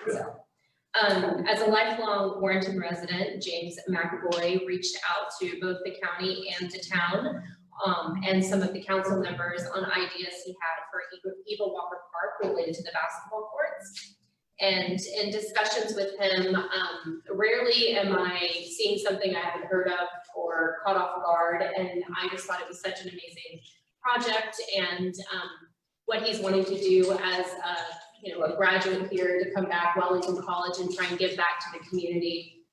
So, as a lifelong Warrenton resident, James McAvoy reached out to both the county and the town and some of the council members on ideas he had for Eva Walker Park related to the basketball courts. And in discussions with him, rarely am I seeing something I haven't heard of or caught off guard. And I just thought it was such an amazing project, and what he's wanting to do as a graduate here to come back while he's in college and try and give back to the community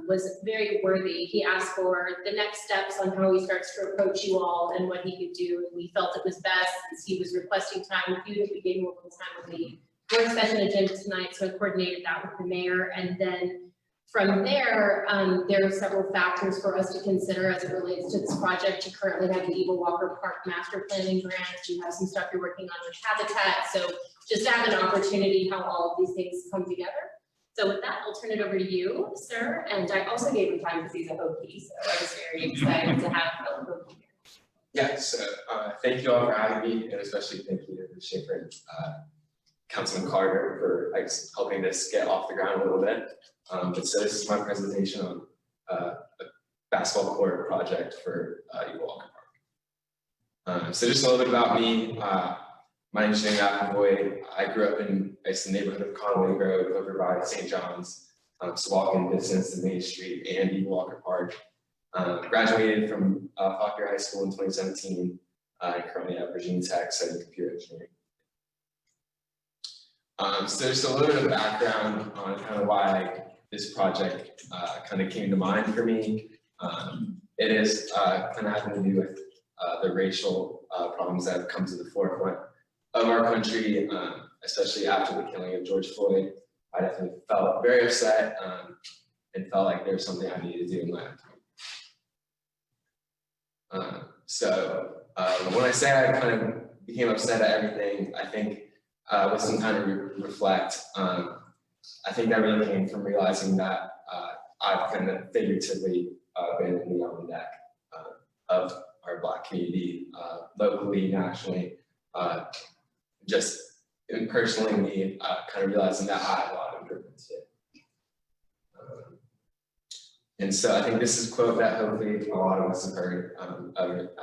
was very worthy. He asked for the next steps on how he starts to approach you all and what he could do. And we felt it was best, since he was requesting time with you, that we gave him a little time with the work session agenda tonight. So I coordinated that with the mayor. And then from there, there are several factors for us to consider as it relates to this project. You currently have the Eva Walker Park master planning grant. You have some stuff you're working on with Habitat. So just to have an opportunity how all of these things come together. So with that, I'll turn it over to you, sir. And I also gave him time because he's a Hokie, so I was very excited to have a Hokie here. Yeah, so thank you all for having me, and especially thank you to Schaefer and Councilman Carter for helping this get off the ground a little bit. But so this is my presentation on a basketball court project for Eva Walker Park. So just a little bit about me. My name is James McAvoy. I grew up in the neighborhood of Conway Road over by St. John's, so walking distance to Main Street and Eva Walker Park. Graduated from Fauquier High School in 2017, and currently at Virginia Tech studying computer engineering. So just a little bit of background on kind of why this project kind of came to mind for me. It is kind of having to do with the racial problems that have come to the forefront of our country, especially after the killing of George Floyd. I definitely felt very upset and felt like there was something I needed to do in my life. So when I say I kind of became upset at everything, I think with some time to reflect, I think that really came from realizing that I've kind of figuratively been in the on deck of our Black community, locally, nationally, just personally me, kind of realizing that I have a lot of improvements to do. And so I think this is a quote that hopefully a lot of us have heard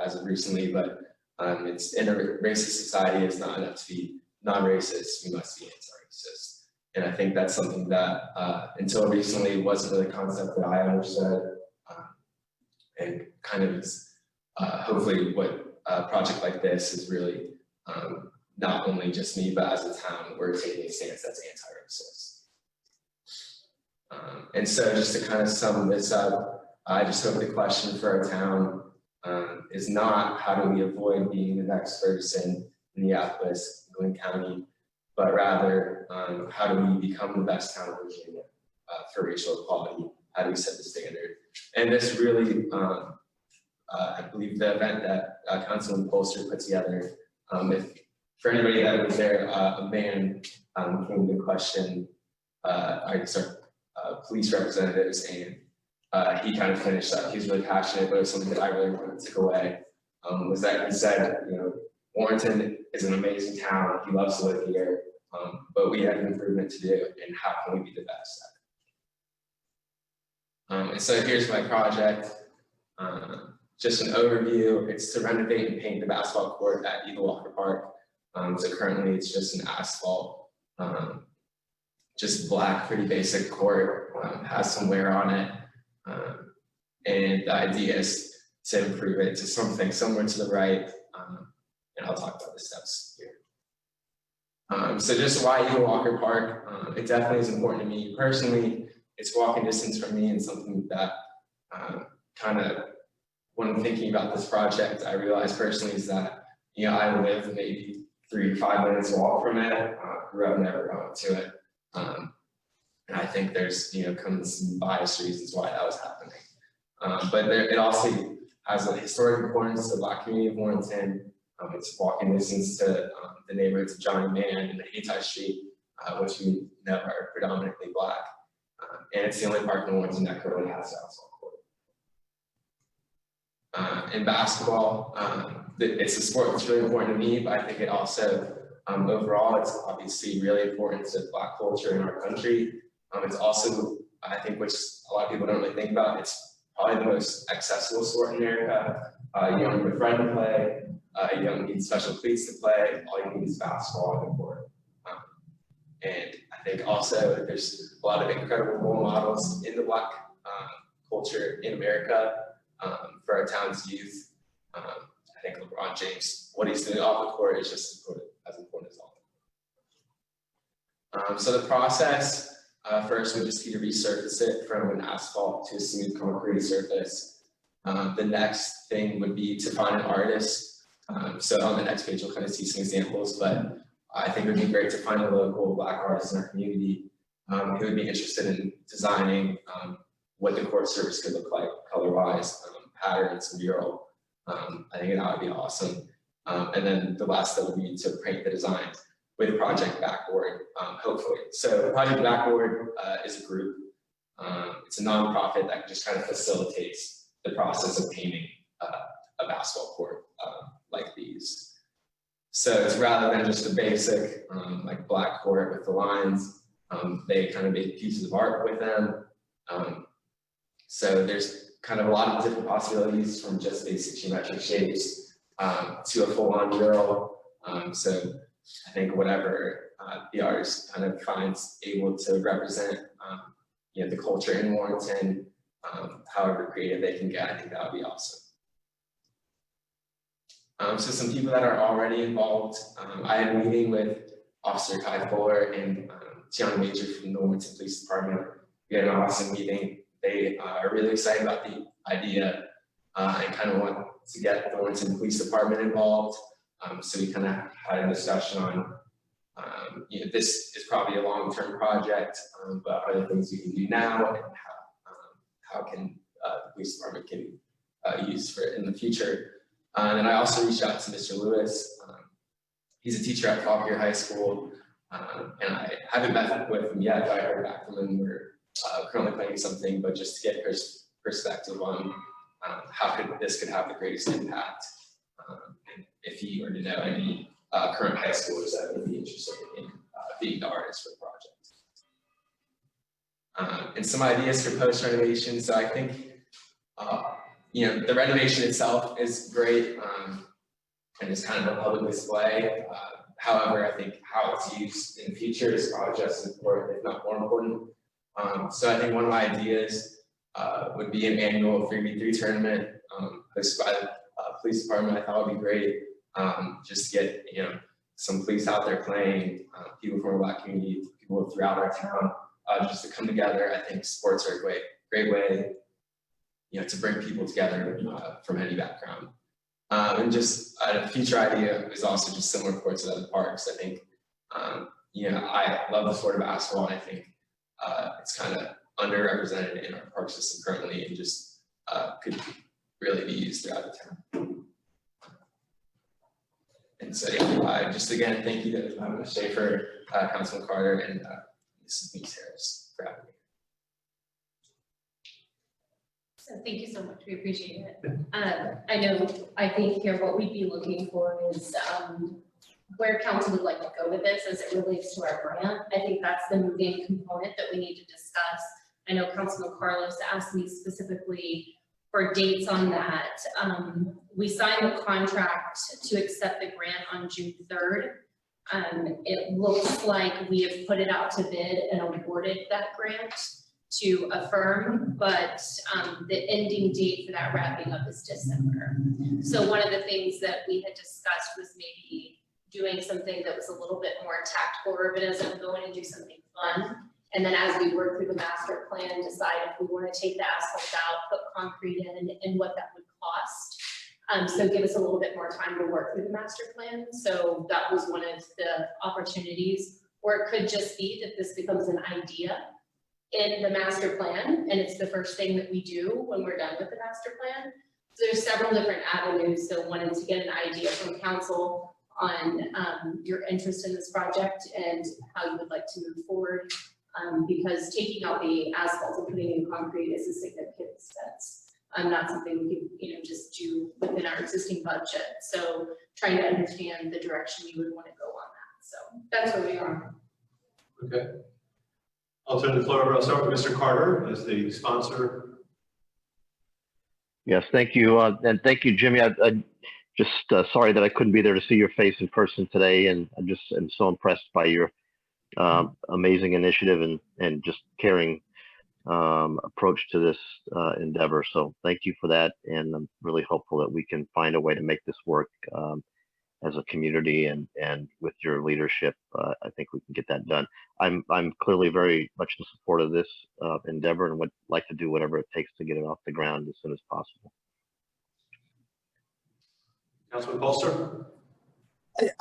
as of recently, but it's in a racist society, it's not enough to be non-racist, we must be anti-racist. And I think that's something that until recently wasn't really a concept that I understood, and kind of is hopefully what a project like this is really not only just me, but as a town, we're taking a stance that's anti-racist. And so just to kind of sum this up, I just hope the question for our town is not how do we avoid being the next Ferguson, Minneapolis, Glenn County, but rather how do we become the best town in Virginia for racial equality? How do we set the standard? And this really, I believe the event that Councilman Polster put together, for anybody that was there, a man came to question police representatives, and he kind of finished up. He was really passionate, but it was something that I really wanted to take away, was that he said, Warrenton is an amazing town, he loves to live here, but we have an improvement to do, and how can we be the best at it? And so here's my project. Just an overview, it's to renovate and paint the basketball court at Eva Walker Park. So currently it's just an asphalt, just black, pretty basic court, has some wear on it. And the idea is to improve it to something somewhere to the right. And I'll talk about the steps here. So just why Eva Walker Park? It definitely is important to me personally. It's walking distance from me, and something that kind of, when thinking about this project, I realized personally is that, I live maybe 3 to 5 minutes walk from it. Grew up never going to it. And I think there's, comes some biased reasons why that was happening. But it also has a historic importance to the Black community of Warrenton. It's walking distance to the neighborhoods of Johnny Mann and the Hayti Street, which we know are predominantly Black. And it's the only park in Warrenton that currently has a basketball court. In basketball, it's a sport that's really important to me, but I think it also Overall, it's obviously really important to Black culture in our country. It's also, I think, which a lot of people don't really think about, it's probably the most accessible sport in America. You don't need a friend to play, you don't need special cleats to play, all you need is basketball on the court. And I think also there's a lot of incredible role models in the Black culture in America for our town's youth. I think LeBron James, what he's doing off the court is just as important as all. So the process, first we just need to resurface it from an asphalt to a smooth concrete surface. The next thing would be to find an artist. So on the next page, you'll kind of see some examples, but I think it would be great to find a local Black artist in our community who would be interested in designing what the court surface could look like color-wise, patterns, mural. I think that would be awesome. And then the last step would be to print the design with Project Backboard, hopefully. So Project Backboard is a group. It's a nonprofit that just kind of facilitates the process of painting a basketball court like these. So it's rather than just a basic like black court with the lines, they kind of make pieces of art with them. So there's kind of a lot of different possibilities from just basic geometric shapes to a full-on mural. So I think whatever the artist kind of finds able to represent you know, the culture in Warrenton, however creative they can get, I think that would be awesome. So some people that are already involved, I had a meeting with Officer Kai Fuller and Tiana Major from the Warrenton Police Department. We had an awesome meeting. They are really excited about the idea and kind of want to get the Warrenton Police Department involved. So we kind of had a discussion on, you know, this is probably a long-term project, but are there things we can do now and how can the police department can use for it in the future. And then I also reached out to Mr. Lewis. He's a teacher at Fauquier High School, and I haven't met with him yet, but I heard back from him. We're currently planning something, but just to get his perspective on how this could have the greatest impact, and if he were to know any current high schoolers that would be interested in being the artist for the project. And some ideas for post renovation. So I think you know, the renovation itself is great and it's kind of a public display. However, I think how it's used in the future is probably just as important, if not more important. So I think one of my ideas would be an annual 3v3 tournament hosted by the police department. I thought would be great. Just to get, you know, some police out there playing, people from our Black community, people throughout our town, just to come together. I think sports are a great way, you know, to bring people together from any background. And just a future idea is also just similar courts at other parks. I think, you know, I love the sport of basketball, and I think it's kind of underrepresented in our park system currently, and just could really be used throughout the town. And so, yeah, just again, thank you to Ms. Schaefer, Councilman Carter, and Mrs. Meeks Harris for having me. So thank you so much, we appreciate it. I think here what we'd be looking for is where council would like to go with this as it relates to our grant. I think that's the moving component that we need to discuss. I know Councilman Carlos asked me specifically for dates on that. We signed the contract to accept the grant on June 3rd. It looks like we have put it out to bid and awarded that grant to a firm, but the ending date for that wrapping up is December. So one of the things that we had discussed was maybe doing something that was a little bit more tactical urbanism, going and do something fun. And then as we work through the master plan, decide if we want to take the asphalt out, put concrete in, and what that would cost. So give us a little bit more time to work through the master plan. So that was one of the opportunities, or it could just be that this becomes an idea in the master plan, and it's the first thing that we do when we're done with the master plan. So there's several different avenues. So wanted to get an idea from council on your interest in this project and how you would like to move forward. Because taking out the asphalt and putting in concrete is a significant expense. Not something we can, just do within our existing budget. So trying to understand the direction you would want to go on that. So that's where we are. Okay. I'll turn the floor over. I'll start with Mr. Carter as the sponsor. Yes, thank you. And thank you, Jimmy. I just sorry that I couldn't be there to see your face in person today. And I just am so impressed by your amazing initiative and just caring approach to this endeavor. So thank you for that. And I'm really hopeful that we can find a way to make this work as a community, and with your leadership, I think we can get that done. I'm clearly very much in support of this endeavor and would like to do whatever it takes to get it off the ground as soon as possible. Councilman Bolster.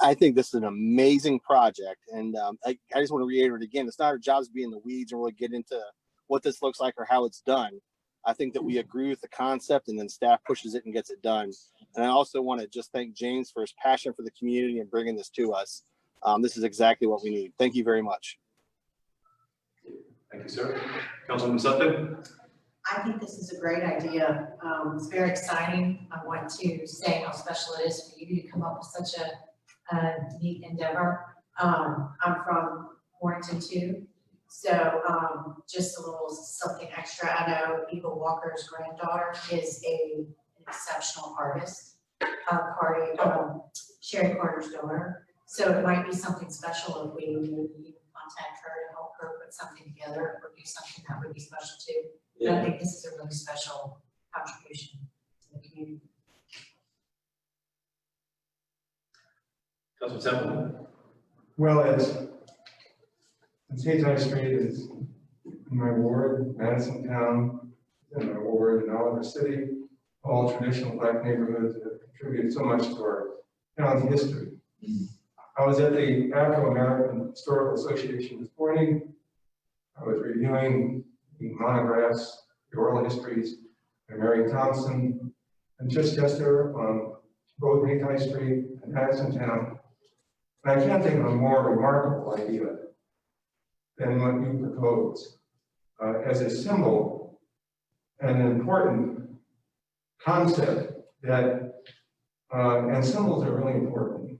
I think this is an amazing project, and I just want to reiterate again, it's not our job to be in the weeds and really get into what this looks like or how it's done. I think that we agree with the concept, and then staff pushes it and gets it done. And I also want to just thank James for his passion for the community and bringing this to us. This is exactly what we need. Thank you very much. Thank you, sir. Councilman Sutton. I think this is a great idea. It's very exciting. I want to say how special it is for you to come up with such a neat endeavor. I'm from Warrenton too. So just a little something extra. I know Eva Walker's granddaughter is an exceptional artist, Sherry Carter's daughter. So it might be something special if we maybe contact her to help her put something together or do something that would be special too. But I think this is a really special contribution to the community. Councilman Temple. Well, as Hayes High Street is in my ward, Madison Town, in my ward, in Oliver City, all traditional Black neighborhoods that contribute so much to our town's history. I was at the Afro-American Historical Association this morning. I was reviewing the monographs, the oral histories by Mary Thompson and Chichester on both Hayes High Street and Madison Town. And I can't think of a more remarkable idea than what you propose as a symbol and an important concept that, and symbols are really important.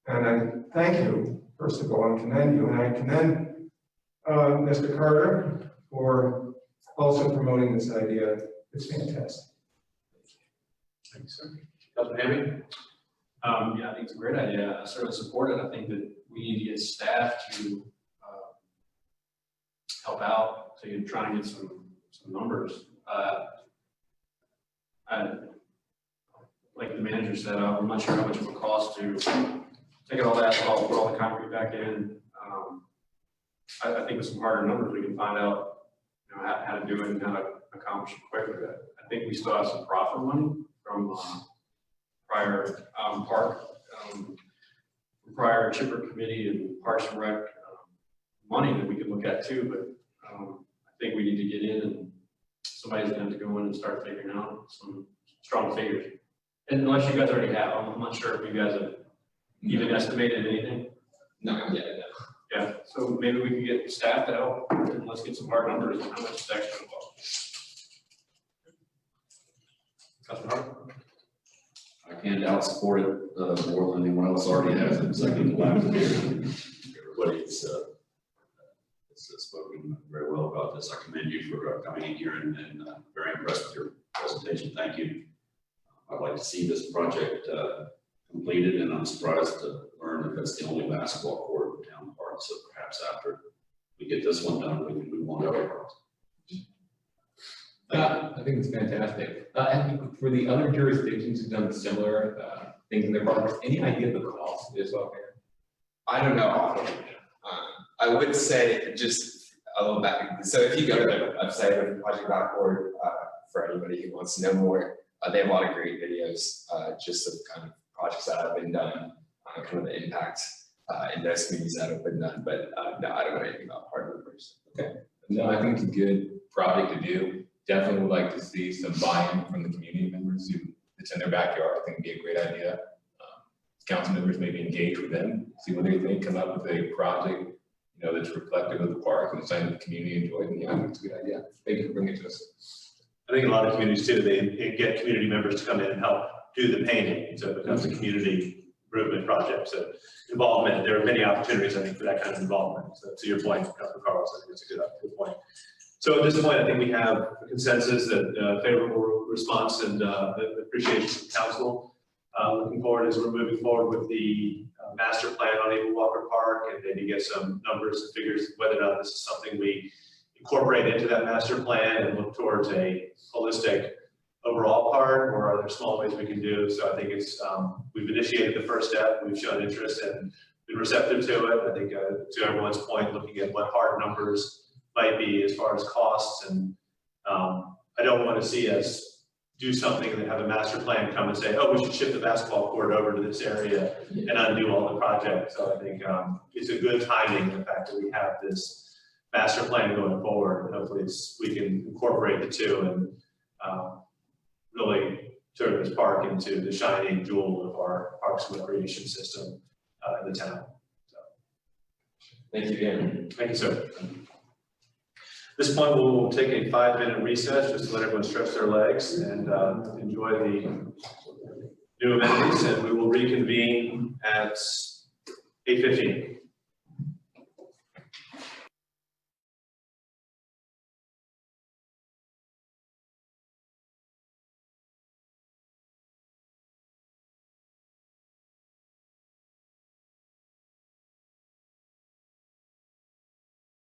And I thank you, first of all, and commend you, and I commend Mr. Carter for also promoting this idea. It's fantastic. Thank you, sir. Councilman Hamby. Yeah, I think it's a great idea. I certainly support it. I think that we need to get staff to help out to try and get some numbers. Like the manager said, I'm not sure how much it would cost to take all the asphalt, put all the concrete back in. I think with some harder numbers, we can find out, how to do it and how to accomplish it quickly. I think we still have some profit money from prior prior chipper committee and Parks and Rec money that we could look at too, but I think we need to get in and somebody's going to have to go in and start figuring out some strong figures. And unless you guys already have, I'm not sure if you guys have even estimated anything. No, yeah, no. Yeah, so maybe we can get staff to help and let's get some hard numbers on how much it's actually going to cost. Councilman Hart. I can't doubt support it more than anyone else already has in second last year. Everybody's spoken very well about this. I commend you for coming in here and very impressed with your presentation. Thank you. I'd like to see this project completed, and I'm surprised to learn that that's the only basketball court in town park. So perhaps after we get this one done, we can move on to other parts. I think it's fantastic. And for the other jurisdictions who've done similar things in their parks, any idea of the cost is out there? I don't know. I would say just a little back. So if you go to the website of Project.org, for anybody who wants to know more, they have a lot of great videos just of kind of projects that have been done, kind of the impact in those communities that have been done. But no, I don't know anything about part of the person. Okay. No, I think it's a good project to do. Definitely would like to see some buy-in from the community members who it's in their backyard. I think it'd be a great idea. Council members maybe engage with them, see what they think, come up with a project, that's reflective of the park and something the community enjoys. And yeah, I think it's a good idea. Thank you for bringing it to us. I think a lot of communities too, they get community members to come in and help do the painting. So it becomes a community improvement projects and involvement. There are many opportunities, I think, for that kind of involvement. So to your point, Councilor Carlos, I think it's a good point. So at this point, I think we have a consensus that favorable response and appreciation from council. Looking forward as we're moving forward with the master plan on Eva Walker Park and maybe get some numbers and figures whether or not this is something we incorporate into that master plan and look towards a holistic overall part, or are there small ways we can do? So I think it's, we've initiated the first step, we've shown interest and been receptive to it. I think to everyone's point, looking at what hard numbers might be as far as costs, and I don't want to see us do something and have a master plan come and say, oh, we should shift the basketball court over to this area and undo all the projects. So I think it's a good timing, the fact that we have this master plan going forward, and hopefully we can incorporate the two and really turn this park into the shining jewel of our parks and recreation system in the town. So, Thank you again. thank you, sir. At this point, we'll take a 5-minute recess just to let everyone stretch their legs and enjoy the new amenities, and we will reconvene at 8:15.